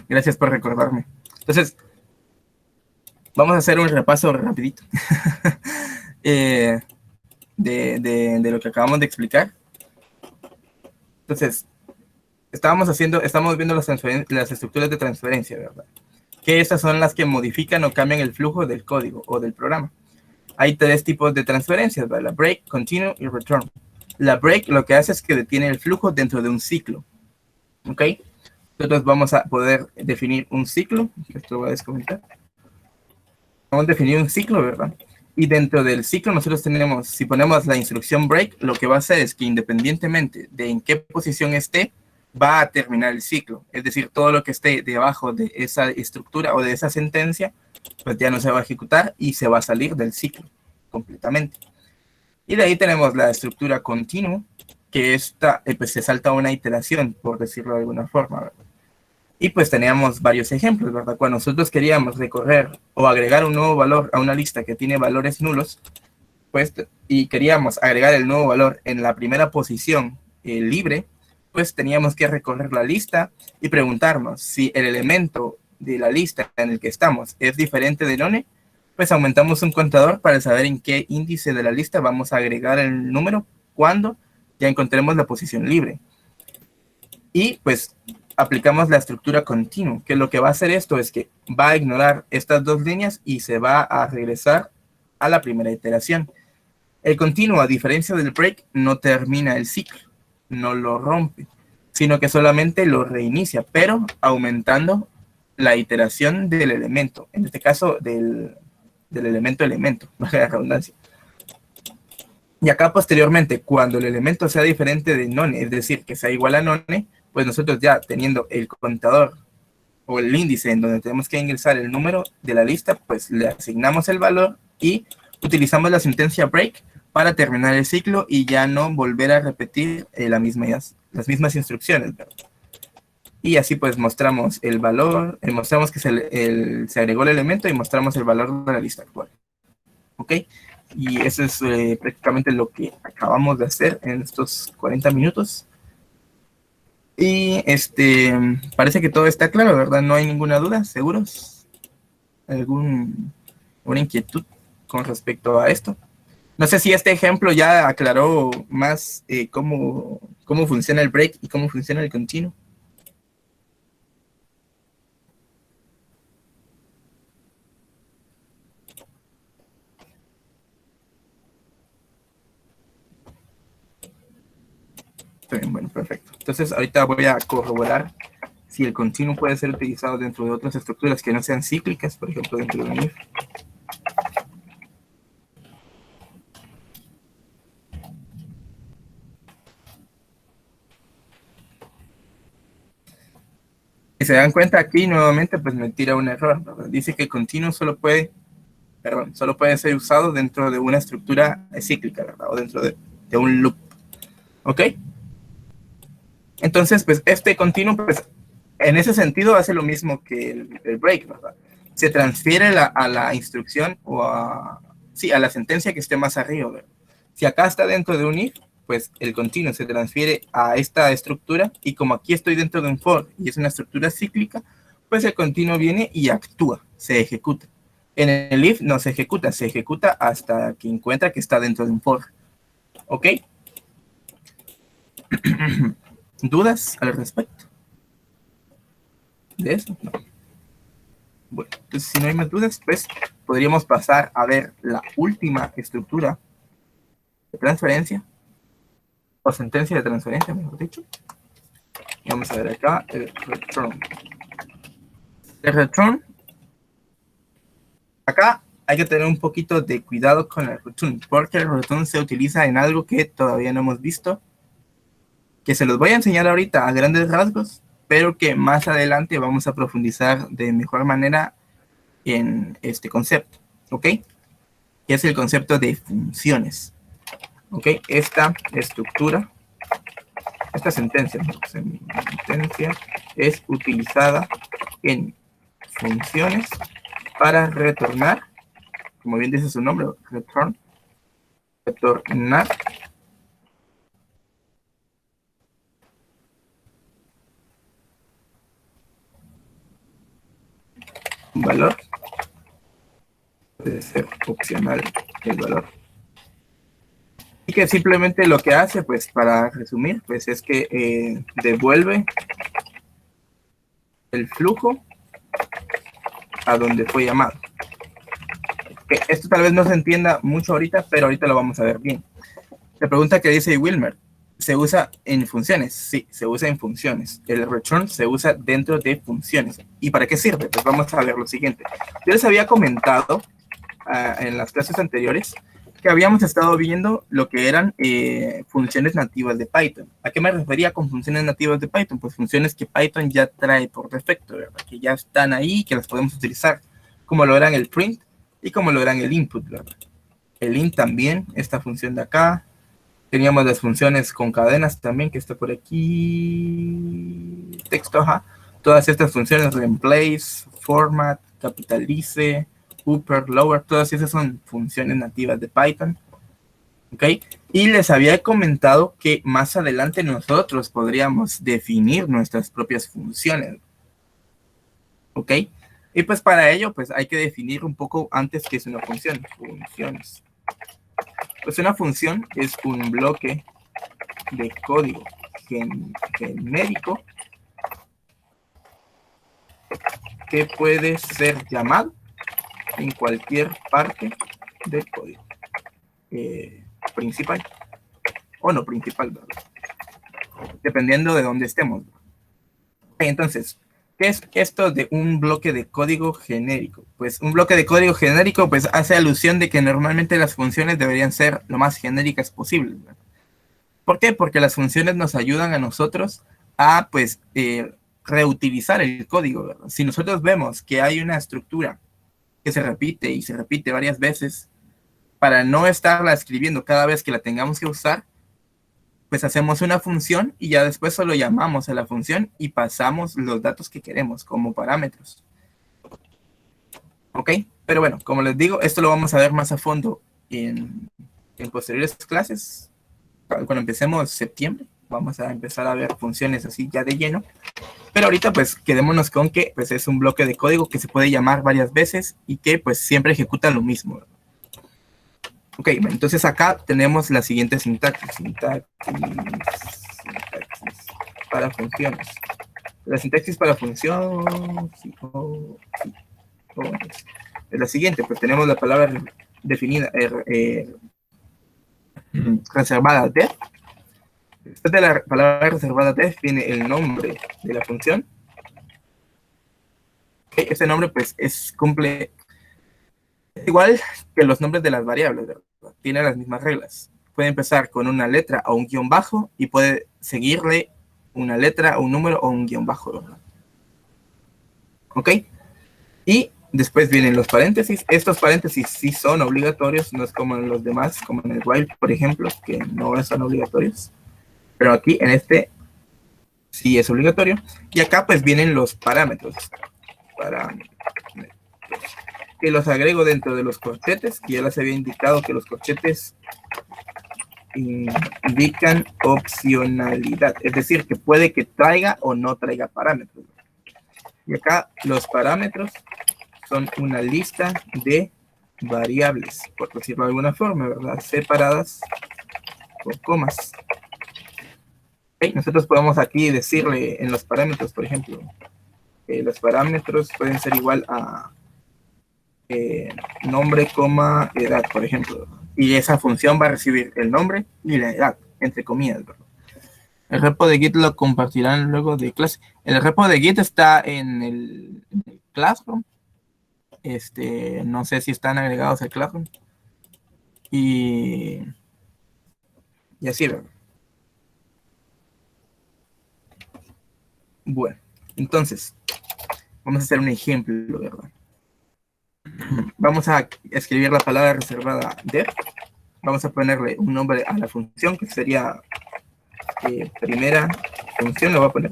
Gracias por recordarme. Entonces, vamos a hacer un repaso rapidito de lo que acabamos de explicar. Entonces, estamos viendo las estructuras de transferencia, ¿verdad? Que estas son las que modifican o cambian el flujo del código o del programa. Hay tres tipos de transferencias, ¿verdad? La break, continue y return. La break lo que hace es que detiene el flujo dentro de un ciclo. ¿Ok? Nosotros vamos a poder definir un ciclo. Esto lo voy a descomentar. Vamos a definir un ciclo, ¿verdad? Y dentro del ciclo nosotros tenemos, si ponemos la instrucción break, lo que va a hacer es que independientemente de en qué posición esté, va a terminar el ciclo. Es decir, todo lo que esté debajo de esa estructura o de esa sentencia, pues ya no se va a ejecutar y se va a salir del ciclo completamente. Y de ahí tenemos la estructura continua, que esta pues se salta una iteración, por decirlo de alguna forma, ¿verdad? Y pues teníamos varios ejemplos, ¿verdad? Cuando nosotros queríamos recorrer o agregar un nuevo valor a una lista que tiene valores nulos, pues, y queríamos agregar el nuevo valor en la primera posición libre, pues teníamos que recorrer la lista y preguntarnos si el elemento de la lista en el que estamos es diferente de none, pues aumentamos un contador para saber en qué índice de la lista vamos a agregar el número cuando ya encontremos la posición libre. Y pues aplicamos la estructura continua, que lo que va a hacer esto es que va a ignorar estas dos líneas y se va a regresar a la primera iteración. El continuo, a diferencia del break, no termina el ciclo, no lo rompe, sino que solamente lo reinicia, pero aumentando la iteración del elemento, en este caso del elemento, valga la redundancia. Y acá posteriormente, cuando el elemento sea diferente de none, es decir, que sea igual a none, pues nosotros ya teniendo el contador o el índice en donde tenemos que ingresar el número de la lista, pues le asignamos el valor y utilizamos la sentencia break para terminar el ciclo y ya no volver a repetir las mismas instrucciones, ¿verdad? Y así pues mostramos el valor, mostramos que se agregó el elemento y mostramos el valor de la lista actual. ¿Ok? Y eso es prácticamente lo que acabamos de hacer en estos 40 minutos. Y parece que todo está claro, ¿verdad? No hay ninguna duda, ¿seguros? ¿Alguna inquietud con respecto a esto? No sé si este ejemplo ya aclaró más cómo funciona el break y cómo funciona el continuo. Bien, bueno, perfecto. Entonces ahorita voy a corroborar si el continuo puede ser utilizado dentro de otras estructuras que no sean cíclicas, por ejemplo, dentro de un if. Si se dan cuenta aquí nuevamente, pues me tira un error, ¿verdad? Dice que continuo solo puede ser usado dentro de una estructura cíclica, ¿verdad? O dentro de un loop. ¿Ok? Entonces, pues este continuo, pues en ese sentido hace lo mismo que el break, ¿verdad? Se transfiere a la instrucción o a la sentencia que esté más arriba, ¿verdad? Si acá está dentro de un if, pues el continuo se transfiere a esta estructura y como aquí estoy dentro de un for y es una estructura cíclica, pues el continuo viene y actúa, se ejecuta. En el if no se ejecuta hasta que encuentra que está dentro de un for. ¿Ok? ¿Dudas al respecto de eso? No. Bueno, entonces si no hay más dudas, pues podríamos pasar a ver la última estructura de transferencia, o sentencia de transferencia, mejor dicho. Vamos a ver acá el return. El return, acá hay que tener un poquito de cuidado con el return, porque el return se utiliza en algo que todavía no hemos visto, que se los voy a enseñar ahorita a grandes rasgos, pero que más adelante vamos a profundizar de mejor manera en este concepto, ¿ok? Que es el concepto de funciones, ¿ok? Esta estructura, esta sentencia es utilizada en funciones para retornar, como bien dice su nombre, retornar un valor. Puede ser opcional el valor. Y que simplemente lo que hace, pues para resumir, pues es que devuelve el flujo a donde fue llamado. Esto tal vez no se entienda mucho ahorita, pero ahorita lo vamos a ver bien. La pregunta que dice Wilmer, ¿se usa en funciones? Sí, se usa en funciones. El return se usa dentro de funciones. ¿Y para qué sirve? Pues vamos a ver lo siguiente. Yo les había comentado en las clases anteriores que habíamos estado viendo lo que eran funciones nativas de Python. ¿A qué me refería con funciones nativas de Python? Pues funciones que Python ya trae por defecto, ¿verdad? Que ya están ahí, que las podemos utilizar, como lo eran el print y como lo eran el input, ¿verdad? El int también, esta función de acá. Teníamos las funciones con cadenas también, que está por aquí. Texto, ajá. Todas estas funciones, replace, format, capitalice, upper, lower, todas esas son funciones nativas de Python. ¿Ok? Y les había comentado que más adelante nosotros podríamos definir nuestras propias funciones. ¿Ok? Y pues para ello, pues hay que definir un poco antes qué es una función. Funciones. Pues una función es un bloque de código genérico que puede ser llamado en cualquier parte del código principal o no principal, ¿verdad? Dependiendo de dónde estemos. Entonces, ¿qué es esto de un bloque de código genérico? Pues un bloque de código genérico pues hace alusión de que normalmente las funciones deberían ser lo más genéricas posible, ¿verdad? ¿Por qué? Porque las funciones nos ayudan a nosotros a pues reutilizar el código, ¿verdad? Si nosotros vemos que hay una estructura que se repite y se repite varias veces, para no estarla escribiendo cada vez que la tengamos que usar, pues hacemos una función y ya después solo llamamos a la función y pasamos los datos que queremos como parámetros. ¿Ok? Pero bueno, como les digo, esto lo vamos a ver más a fondo en posteriores clases. Cuando empecemos septiembre, vamos a empezar a ver funciones así ya de lleno. Pero ahorita pues quedémonos con que pues es un bloque de código que se puede llamar varias veces y que pues siempre ejecuta lo mismo. Ok, entonces acá tenemos la siguiente sintaxis. Sintaxis para funciones. La sintaxis para función es la siguiente, pues tenemos la palabra definida, reservada def. Después de la palabra reservada def viene el nombre de la función. Ese nombre pues cumple igual que los nombres de las variables, ¿verdad? Tiene las mismas reglas. Puede empezar con una letra o un guión bajo y puede seguirle una letra, un número o un guión bajo, ¿verdad? ¿Ok? Y después vienen los paréntesis. Estos paréntesis sí son obligatorios, no es como en los demás, como en el while, por ejemplo, que no son obligatorios. Pero aquí en este sí es obligatorio. Y acá pues vienen los parámetros. Que los agrego dentro de los corchetes, que ya les había indicado que los corchetes indican opcionalidad, es decir, que puede que traiga o no traiga parámetros. Y acá los parámetros son una lista de variables, por decirlo de alguna forma, ¿verdad? Separadas por comas. ¿Okay? Nosotros podemos aquí decirle en los parámetros, por ejemplo, los parámetros pueden ser igual a nombre, coma, edad, por ejemplo. Y esa función va a recibir el nombre y la edad, entre comillas, ¿verdad? El repo de Git lo compartirán luego de clase. El repo de Git está en el Classroom. No sé si están agregados al Classroom. Y así, ¿verdad? Bueno, entonces, vamos a hacer un ejemplo, ¿verdad? Vamos a escribir la palabra reservada def. Vamos a ponerle un nombre a la función, que sería primera función, lo voy a poner.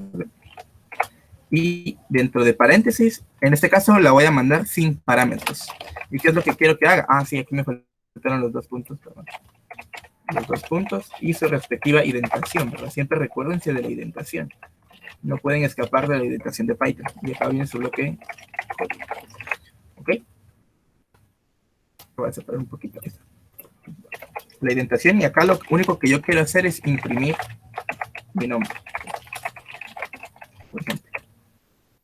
Y dentro de paréntesis, en este caso la voy a mandar sin parámetros. ¿Y qué es lo que quiero que haga? Ah, sí, aquí me faltaron los 2 puntos, perdón. Los 2 puntos y su respectiva indentación, ¿verdad? Siempre recuérdense de la indentación. No pueden escapar de la indentación de Python. Y acá viene su bloque. voy a separar un poquito esto. La indentación, y acá lo único que yo quiero hacer es imprimir mi nombre, por ejemplo.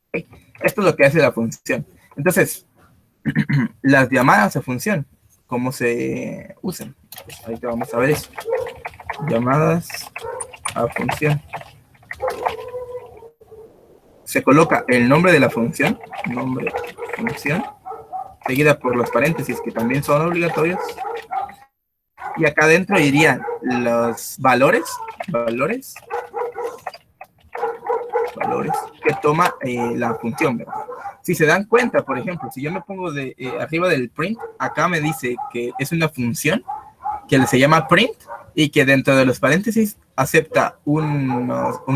Okay. Esto es lo que hace la función. Entonces, las llamadas a función, ¿cómo se usan? Pues ahorita vamos a ver eso. Llamadas a función. Se coloca el nombre de la función, nombre función, seguida por los paréntesis, que también son obligatorios. Y acá adentro irían los valores que toma la función, ¿verdad? Si se dan cuenta, por ejemplo, si yo me pongo arriba del print, acá me dice que es una función que se llama print y que dentro de los paréntesis acepta un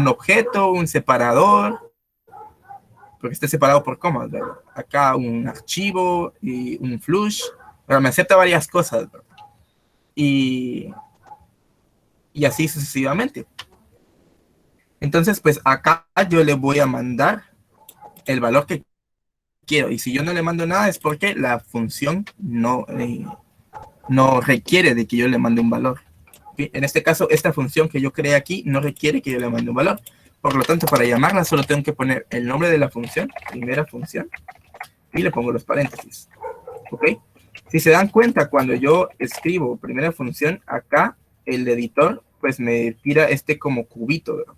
objeto, un separador, porque esté separado por comas, ¿verdad? Acá un archivo y un flush, pero me acepta varias cosas, ¿verdad? Y así sucesivamente. Entonces, pues acá yo le voy a mandar el valor que quiero. Y si yo no le mando nada es porque la función no requiere de que yo le mande un valor. ¿Sí? En este caso, esta función que yo creé aquí no requiere que yo le mande un valor. Por lo tanto, para llamarla solo tengo que poner el nombre de la función, primera función, y le pongo los paréntesis. ¿Ok? Si se dan cuenta, cuando yo escribo primera función, acá el editor pues me tira este como cubito, ¿verdad?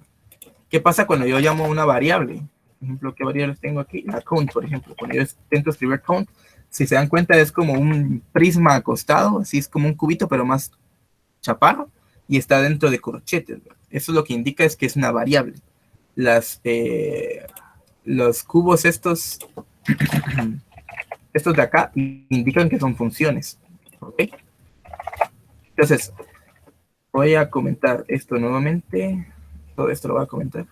¿Qué pasa cuando yo llamo a una variable? Por ejemplo, ¿qué variables tengo aquí? La count, por ejemplo. Cuando yo intento escribir count, si se dan cuenta es como un prisma acostado, así es como un cubito, pero más chaparro, y está dentro de corchetes, ¿verdad? Eso lo que indica es que es una variable. Los cubos estos de acá indican que son funciones. ¿Ok? Entonces, voy a comentar esto nuevamente. Todo esto lo voy a comentar.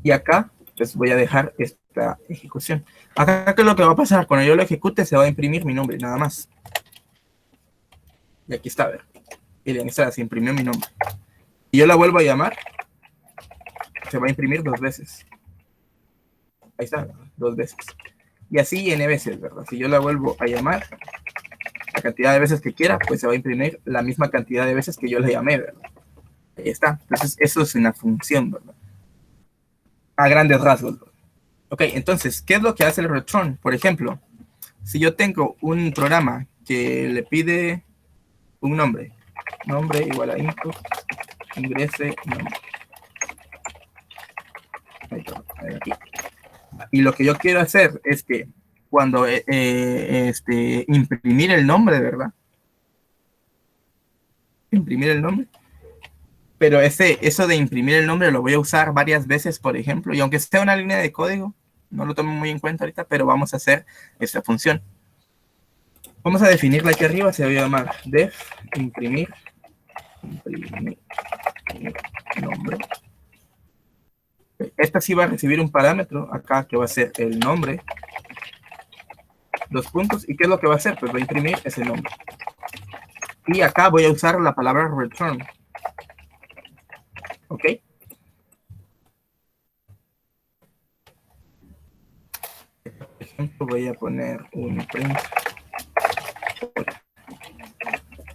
Y acá, pues voy a dejar esta ejecución. Acá, ¿qué es lo que va a pasar? Cuando yo lo ejecute, se va a imprimir mi nombre, nada más. Y aquí está, a ver. Miren, esta se imprimió mi nombre. Y yo la vuelvo a llamar, se va a imprimir 2 veces. Ahí está, 2 veces. Y así n veces, ¿verdad? Si yo la vuelvo a llamar, la cantidad de veces que quiera, pues se va a imprimir la misma cantidad de veces que yo la llamé, ¿verdad? Ahí está. Entonces, eso es una función, ¿verdad? A grandes rasgos, ¿verdad? Ok, entonces, ¿qué es lo que hace el return? Por ejemplo, si yo tengo un programa que le pide un nombre igual a input, ingrese nombre. Aquí. Y lo que yo quiero hacer es que cuando imprimir el nombre, ¿verdad? Imprimir el nombre. Pero eso de imprimir el nombre lo voy a usar varias veces, por ejemplo, y aunque sea una línea de código, no lo tomo muy en cuenta ahorita, pero vamos a hacer esta función. Vamos a definirla aquí arriba, se va a llamar def imprimir nombre. Esta sí va a recibir un parámetro acá que va a ser el nombre, 2 puntos, ¿y qué es lo que va a hacer? Pues va a imprimir ese nombre. Y acá voy a usar la palabra return. ¿Ok? Por ejemplo, voy a poner un print.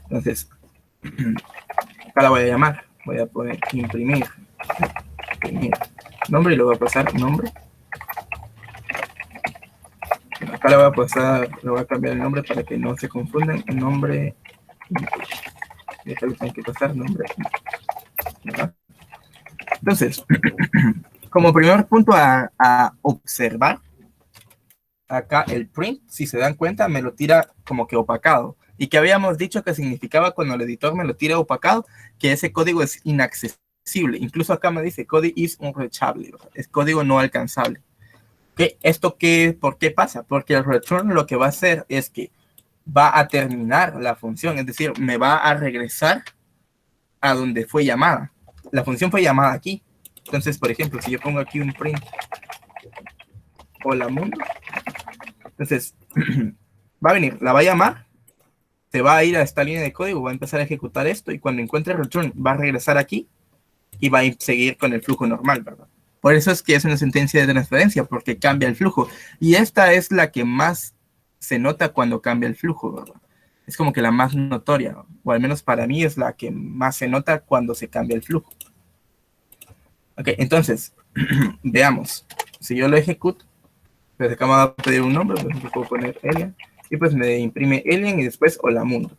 Entonces, acá la voy a llamar. Voy a poner imprimir nombre y lo voy a pasar nombre. Acá le voy a cambiar el nombre para que no se confundan. Nombre. Y acá le tengo que pasar nombre. ¿Verdad? Entonces, como primer punto a observar, acá el print, si se dan cuenta, me lo tira como que opacado. Y que habíamos dicho que significaba cuando el editor me lo tira opacado, que ese código es inaccesible. Incluso acá me dice, código is unreachable, es código no alcanzable. ¿Esto por qué pasa? Porque el return lo que va a hacer es que va a terminar la función, es decir, me va a regresar a donde fue llamada. La función fue llamada aquí. Entonces, por ejemplo, si yo pongo aquí un print, hola mundo, entonces va a venir, la va a llamar, se va a ir a esta línea de código, va a empezar a ejecutar esto y cuando encuentre el return va a regresar aquí y va a seguir con el flujo normal, ¿verdad? Por eso es que es una sentencia de transferencia, porque cambia el flujo. Y esta es la que más se nota cuando cambia el flujo, ¿verdad? Es como que la más notoria, o al menos para mí es la que más se nota cuando se cambia el flujo. Ok, entonces, veamos. Si yo lo ejecuto, pues acá me va a pedir un nombre, pues yo puedo poner alien, y pues me imprime alien y después hola mundo.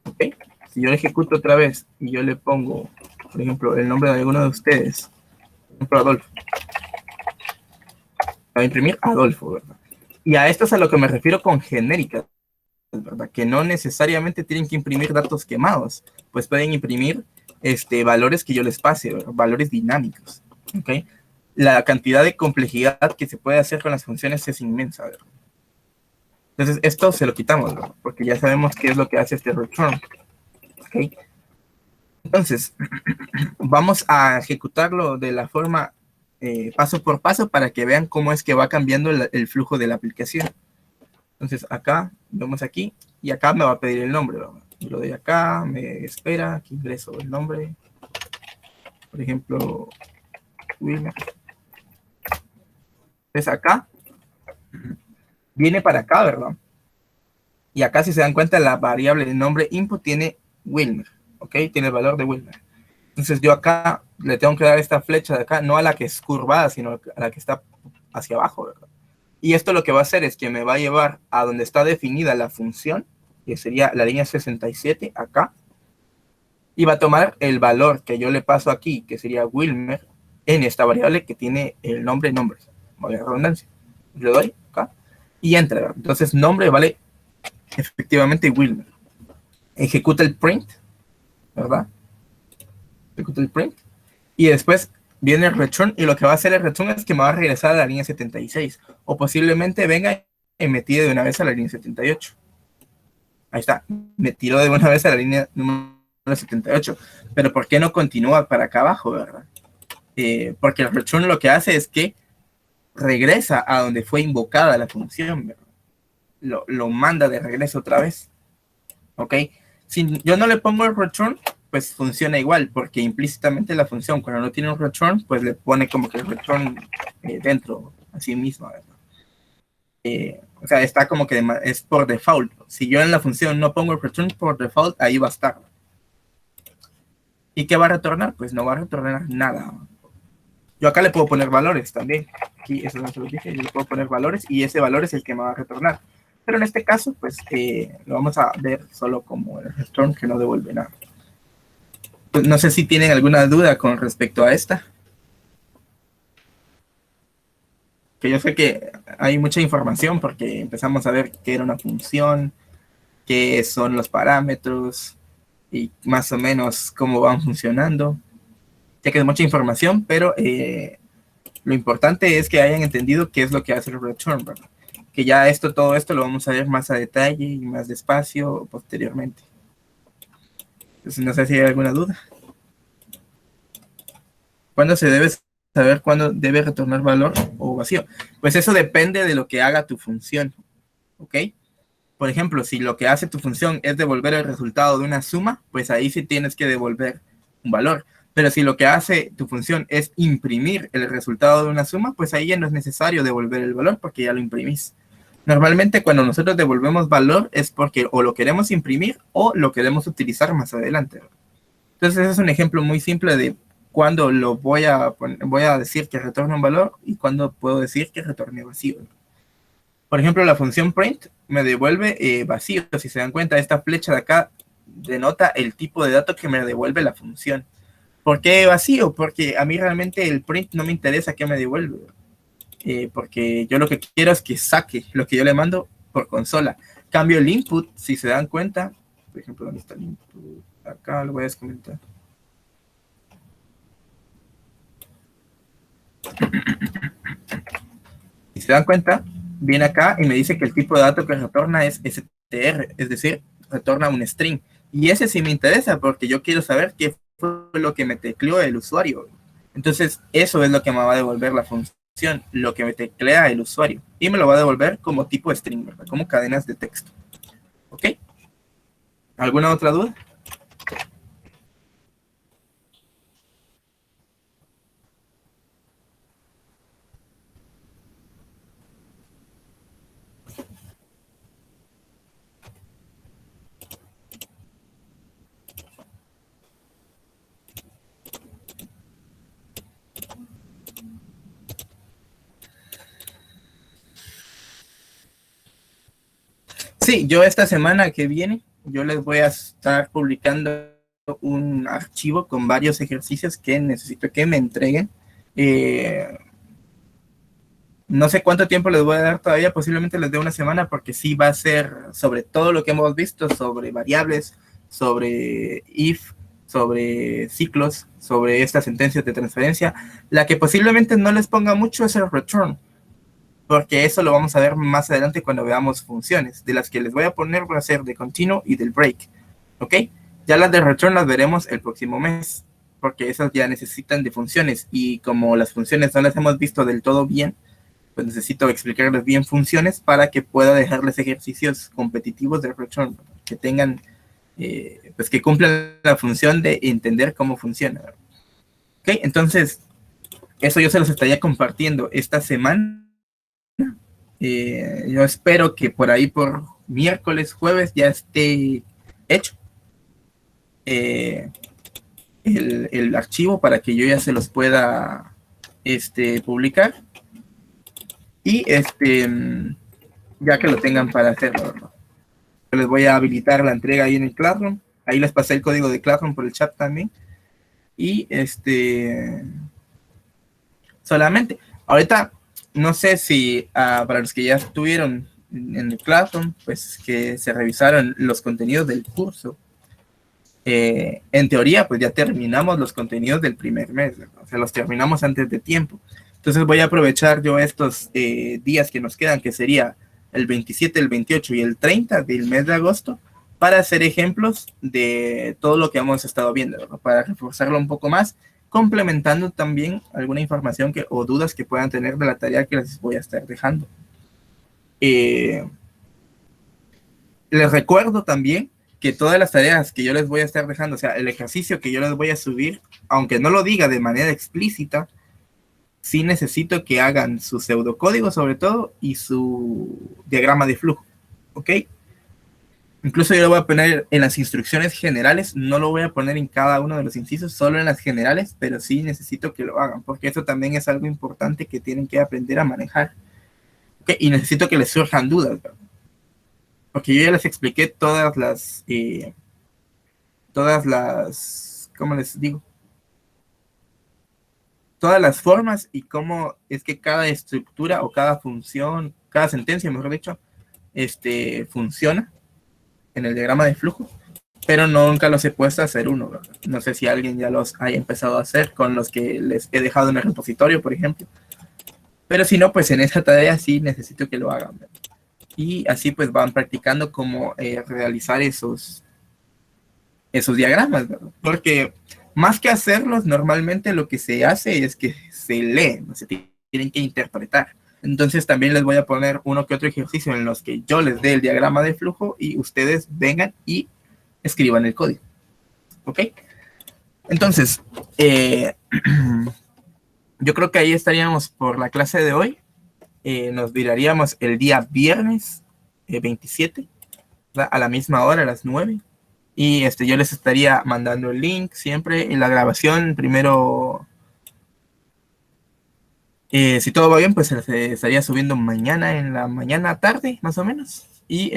Ok, si yo lo ejecuto otra vez y yo le pongo, por ejemplo, el nombre de alguno de ustedes, por ejemplo, Adolfo, va a imprimir Adolfo, ¿verdad? Y a esto es a lo que me refiero con genéricas, ¿verdad? Que no necesariamente tienen que imprimir datos quemados, pues pueden imprimir valores que yo les pase, ¿verdad? Valores dinámicos, ¿ok? La cantidad de complejidad que se puede hacer con las funciones es inmensa, ¿verdad? Entonces, esto se lo quitamos, ¿verdad? Porque ya sabemos qué es lo que hace este return, ¿ok? Entonces, vamos a ejecutarlo de la forma paso por paso para que vean cómo es que va cambiando el flujo de la aplicación. Entonces, acá, vemos aquí, y acá me va a pedir el nombre, ¿verdad? Yo lo doy acá, me espera, aquí ingreso el nombre, por ejemplo, Wilmer. Entonces, acá, viene para acá, ¿verdad? Y acá, si se dan cuenta, la variable de nombre input tiene Wilmer, ¿ok? Tiene el valor de Wilmer. Entonces yo acá le tengo que dar esta flecha de acá, no a la que es curvada, sino a la que está hacia abajo, ¿verdad? Y esto lo que va a hacer es que me va a llevar a donde está definida la función, que sería la línea 67, acá, y va a tomar el valor que yo le paso aquí, que sería Wilmer, en esta variable que tiene el nombre vale redundancia. Le doy acá y entra, ¿verdad? Entonces nombre vale efectivamente Wilmer. Ejecuta el print, ¿verdad? Ejecuta el print. Y después viene el return y lo que va a hacer el return es que me va a regresar a la línea 76 o posiblemente venga y me tire de una vez a la línea 78. Ahí está, me tiró de una vez a la línea número 78. Pero ¿por qué no continúa para acá abajo, verdad? Porque el return lo que hace es que regresa a donde fue invocada la función, ¿verdad? Lo manda de regreso otra vez. ¿Ok? Si yo no le pongo el return, pues funciona igual, porque implícitamente la función, cuando no tiene un return, pues le pone como que el return dentro, así mismo, ¿verdad? O sea, está como que es por default. Si yo en la función no pongo el return por default, ahí va a estar. ¿Y qué va a retornar? Pues no va a retornar nada. Yo acá le puedo poner valores también. Aquí, eso no se lo dije, yo le puedo poner valores y ese valor es el que me va a retornar. Pero en este caso, pues lo vamos a ver solo como el return que no devuelve nada. Pues no sé si tienen alguna duda con respecto a esta. Que yo sé que hay mucha información porque empezamos a ver qué era una función, qué son los parámetros y más o menos cómo van funcionando. Ya que es mucha información, pero lo importante es que hayan entendido qué es lo que hace el return, ¿verdad? Que ya todo esto lo vamos a ver más a detalle y más despacio posteriormente. Entonces no sé si hay alguna duda. ¿Cuándo se debe saber cuándo debe retornar valor o vacío? Pues eso depende de lo que haga tu función, ¿ok? Por ejemplo, si lo que hace tu función es devolver el resultado de una suma, pues ahí sí tienes que devolver un valor. Pero si lo que hace tu función es imprimir el resultado de una suma, pues ahí ya no es necesario devolver el valor porque ya lo imprimís. Normalmente cuando nosotros devolvemos valor es porque o lo queremos imprimir o lo queremos utilizar más adelante. Entonces ese es un ejemplo muy simple de cuándo voy a decir que retorna un valor y cuándo puedo decir que retorne vacío. Por ejemplo, la función print me devuelve vacío. Si se dan cuenta, esta flecha de acá denota el tipo de datos que me devuelve la función. ¿Por qué vacío? Porque a mí realmente el print no me interesa qué me devuelve. Porque yo lo que quiero es que saque lo que yo le mando por consola. Cambio el input, si se dan cuenta. Por ejemplo, ¿dónde está el input? Acá lo voy a descomentar. Si se dan cuenta, viene acá y me dice que el tipo de dato que retorna es str, es decir, retorna un string. Y ese sí me interesa porque yo quiero saber qué fue lo que me tecleó el usuario. Entonces, eso es lo que me va a devolver la función, lo que me teclea el usuario. Y me lo va a devolver como tipo string, ¿verdad? Como cadenas de texto. ¿Ok? ¿Alguna otra duda? Sí, yo esta semana que viene, yo les voy a estar publicando un archivo con varios ejercicios que necesito que me entreguen. Eh, no sé cuánto tiempo les voy a dar todavía, posiblemente les dé una semana, porque sí va a ser sobre todo lo que hemos visto, sobre variables, sobre if, sobre ciclos, sobre estas sentencias de transferencia. La que posiblemente no les ponga mucho es el return, porque eso lo vamos a ver más adelante cuando veamos funciones. De las que les voy a poner va a ser de continuo y del break, ¿ok? Ya las de return las veremos el próximo mes, porque esas ya necesitan de funciones, y como las funciones no las hemos visto del todo bien, pues necesito explicarles bien funciones para que pueda dejarles ejercicios competitivos de return, que tengan, pues que cumplan la función de entender cómo funciona. ¿Ok? Entonces, eso yo se los estaría compartiendo esta semana. Yo espero que por ahí por miércoles, jueves ya esté hecho el archivo para que yo ya se los pueda publicar, y ya que lo tengan para hacerlo, ¿no? Yo les voy a habilitar la entrega ahí en el Classroom. Ahí les pasé el código de Classroom por el chat también. Y solamente, ahorita, no sé si para los que ya estuvieron en el Classroom, pues que se revisaron los contenidos del curso. En teoría, pues ya terminamos los contenidos del primer mes, ¿verdad? O sea, los terminamos antes de tiempo. Entonces voy a aprovechar yo estos días que nos quedan, que sería el 27, el 28 y el 30 del mes de agosto, para hacer ejemplos de todo lo que hemos estado viendo, ¿verdad? Para reforzarlo un poco más, complementando también alguna información o dudas que puedan tener de la tarea que les voy a estar dejando. Les recuerdo también que todas las tareas que yo les voy a estar dejando, o sea, el ejercicio que yo les voy a subir, aunque no lo diga de manera explícita, sí necesito que hagan su pseudocódigo sobre todo y su diagrama de flujo, ¿ok? Incluso yo lo voy a poner en las instrucciones generales, no lo voy a poner en cada uno de los incisos, solo en las generales, pero sí necesito que lo hagan, porque eso también es algo importante que tienen que aprender a manejar, ¿ok? Y necesito que les surjan dudas, ¿verdad? Porque yo ya les expliqué ¿cómo les digo? Todas las formas y cómo es que cada estructura o cada función, cada sentencia, mejor dicho, funciona en el diagrama de flujo, pero nunca los he puesto a hacer uno, ¿verdad? No sé si alguien ya los haya empezado a hacer con los que les he dejado en el repositorio, por ejemplo. Pero si no, pues en esa tarea sí necesito que lo hagan, ¿verdad? Y así pues van practicando cómo realizar esos diagramas, ¿verdad? Porque más que hacerlos, normalmente lo que se hace es que se lee, no se tienen que interpretar. Entonces también les voy a poner uno que otro ejercicio en los que yo les dé el diagrama de flujo y ustedes vengan y escriban el código. ¿Ok? Entonces, yo creo que ahí estaríamos por la clase de hoy. Nos miraríamos el día viernes 27, ¿verdad? A la misma hora, a las 9. Y yo les estaría mandando el link siempre en la grabación. Primero, si todo va bien, pues se estaría subiendo mañana, en la mañana tarde, más o menos. Y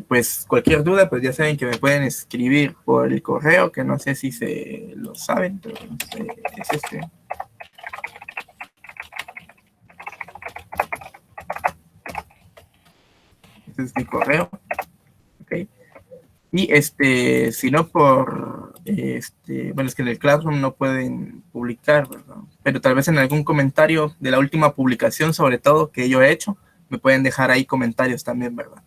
pues cualquier duda, pues ya saben que me pueden escribir por el correo, que no sé si se lo saben, pero es Este es mi correo. Ok. Y si no bueno, es que en el Classroom no pueden publicar, ¿verdad? Pero tal vez en algún comentario de la última publicación, sobre todo, que yo he hecho, me pueden dejar ahí comentarios también, ¿verdad?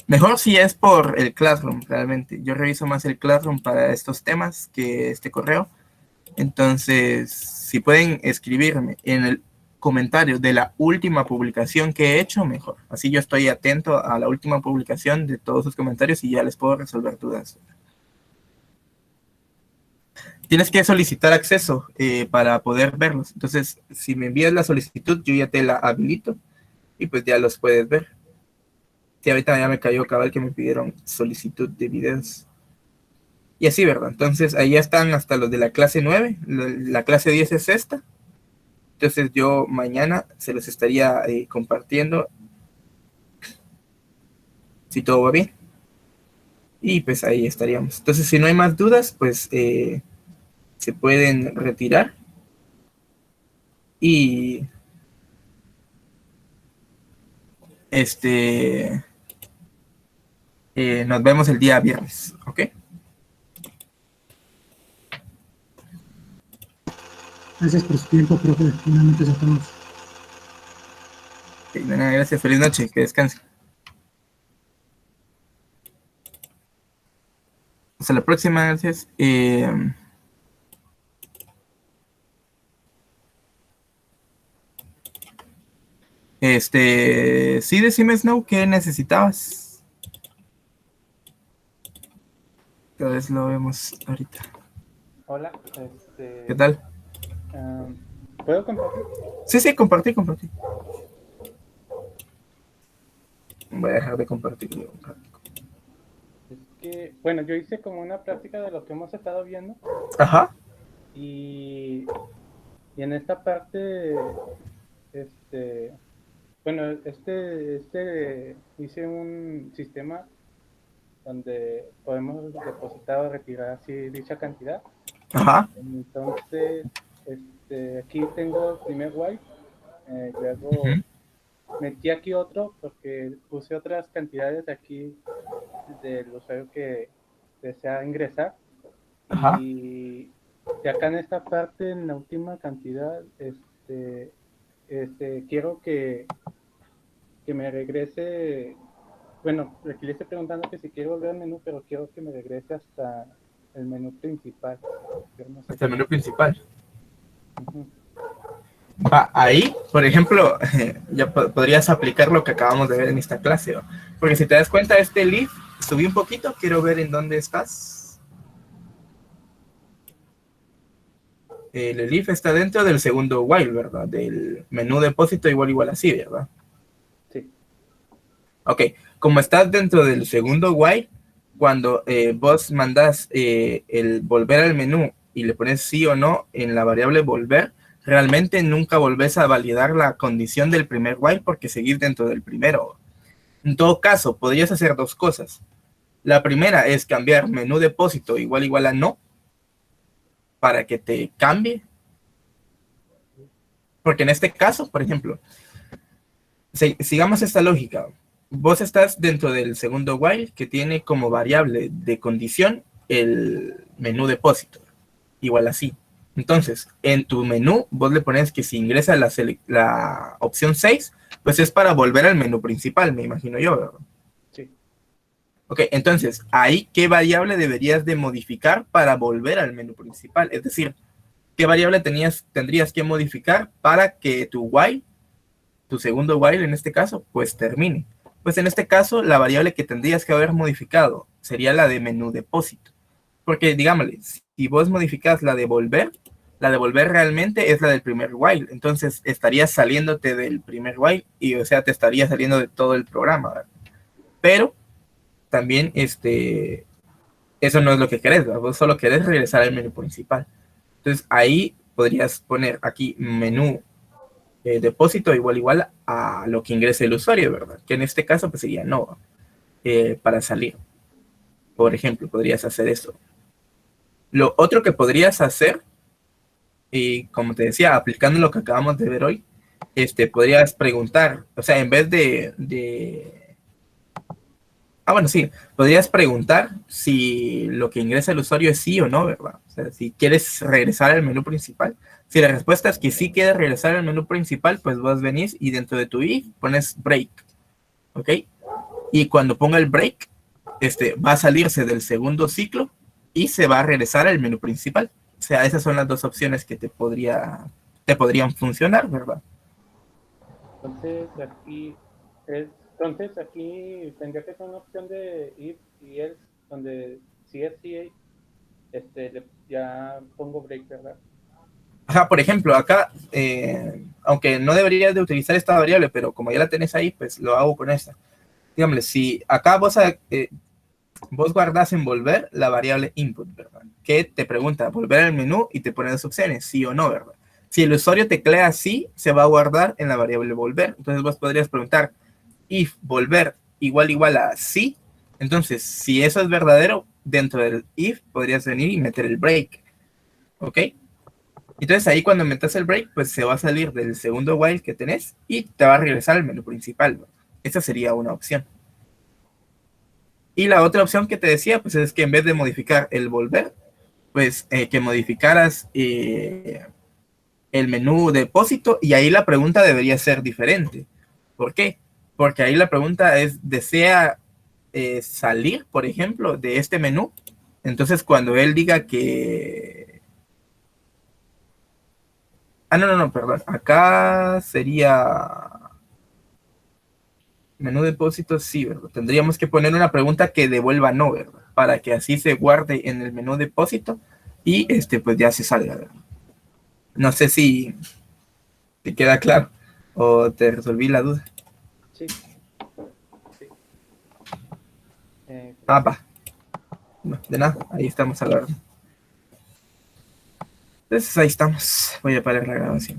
Mejor si es por el Classroom, realmente. Yo reviso más el Classroom para estos temas que este correo. Entonces, si pueden escribirme en el comentario de la última publicación que he hecho, mejor. Así yo estoy atento a la última publicación de todos sus comentarios y ya les puedo resolver dudas. Tienes que solicitar acceso para poder verlos. Entonces, si me envías la solicitud, yo ya te la habilito y pues ya los puedes ver. Sí, ahorita ya me cayó cabal que me pidieron solicitud de videos. Y así, ¿verdad? Entonces, ahí ya están hasta los de la clase 9. La clase 10 es esta. Entonces yo mañana se los estaría compartiendo, si todo va bien. Y pues ahí estaríamos. Entonces, si no hay más dudas, pues se pueden retirar. Y nos vemos el día viernes, ¿ok? Gracias por su tiempo, profe. Finalmente aceptamos. De nada, gracias, feliz noche, que descansen. Hasta la próxima, gracias. Sí, decime, Snow, ¿qué necesitabas? Cada vez lo vemos ahorita. Hola, ¿Qué tal? ¿Puedo compartir? Sí, compartí. Voy a dejar de compartir. Es que, bueno, yo hice como una práctica de lo que hemos estado viendo Ajá. y en esta parte, bueno, hice un sistema donde podemos depositar o retirar así dicha cantidad. Ajá. Entonces, aquí tengo el primer wipe, luego metí aquí otro porque puse otras cantidades aquí del usuario que desea ingresar. Ajá. Y acá en esta parte, en la última cantidad, quiero que me regrese. Bueno, aquí le estoy preguntando que si quiero volver al menú, pero quiero que me regrese hasta el menú principal. No sé Hasta el menú cómo. principal. Uh-huh. Va, ahí, por ejemplo, ya podrías aplicar lo que acabamos de ver en esta clase, ¿no? Porque si te das cuenta, este leaf, subí un poquito, quiero ver en dónde estás. El leaf está dentro del segundo while, ¿verdad? Del menú depósito igual así, ¿verdad? Sí. Ok, como estás dentro del segundo while, cuando vos mandás el volver al menú y le pones sí o no en la variable volver, realmente nunca volvés a validar la condición del primer while porque seguís dentro del primero. En todo caso, podrías hacer dos cosas. La primera es cambiar menú depósito igual a no para que te cambie. Porque en este caso, por ejemplo, sigamos esta lógica. Vos estás dentro del segundo while que tiene como variable de condición el menú depósito. Igual así. Entonces, en tu menú, vos le pones que si ingresa la opción 6, pues es para volver al menú principal, me imagino yo, ¿verdad? Sí. Ok, entonces, ahí, ¿qué variable deberías de modificar para volver al menú principal? Es decir, ¿qué variable tendrías que modificar para que tu while, tu segundo while en este caso, pues termine? Pues en este caso, la variable que tendrías que haber modificado sería la de menú depósito. Porque, digámosle, si vos modificas la de volver realmente es la del primer while. Entonces, estarías saliéndote del primer while y, o sea, te estaría saliendo de todo el programa, ¿verdad? Pero también, eso no es lo que querés, ¿verdad? Vos solo querés regresar al menú principal. Entonces, ahí podrías poner aquí menú depósito igual a lo que ingrese el usuario, ¿verdad? Que en este caso, pues sería no, para salir. Por ejemplo, podrías hacer eso. Lo otro que podrías hacer, y como te decía, aplicando lo que acabamos de ver hoy, podrías preguntar, o sea, en vez bueno, sí, podrías preguntar si lo que ingresa el usuario es sí o no, ¿verdad? O sea, si quieres regresar al menú principal. Si la respuesta es que sí quieres regresar al menú principal, pues vos venís y dentro de tu if pones break, ¿ok? Y cuando ponga el break, va a salirse del segundo ciclo y se va a regresar al menú principal. O sea, esas son las dos opciones que te podrían funcionar, ¿verdad? Entonces aquí tendría que ser una opción de if y else, donde si es sí, ya pongo break, ¿verdad? Ajá, por ejemplo, acá, aunque no deberías de utilizar esta variable, pero como ya la tenés ahí, pues lo hago con esta. Dígame, si acá vos guardás en volver la variable input, ¿verdad? Que te pregunta volver al menú y te pone dos opciones, sí o no, ¿verdad? Si el usuario teclea sí, se va a guardar en la variable volver. Entonces vos podrías preguntar if volver igual a sí. Entonces, si eso es verdadero, dentro del if podrías venir y meter el break. ¿Ok? Entonces ahí cuando metas el break, pues se va a salir del segundo while que tenés y te va a regresar al menú principal, ¿no? Esa sería una opción. Y la otra opción que te decía, pues es que en vez de modificar el volver, pues que modificaras el menú depósito, y ahí la pregunta debería ser diferente. ¿Por qué? Porque ahí la pregunta es, ¿desea salir, por ejemplo, de este menú? Entonces cuando él diga que... no, perdón. Acá sería... Menú depósito, sí, ¿verdad? Tendríamos que poner una pregunta que devuelva no, ¿verdad? Para que así se guarde en el menú depósito y pues ya se salga, ¿verdad? No sé si te queda claro o te resolví la duda. Sí. Sí. Va. No, de nada, ahí estamos a la orden. Entonces ahí estamos. Voy a parar la grabación.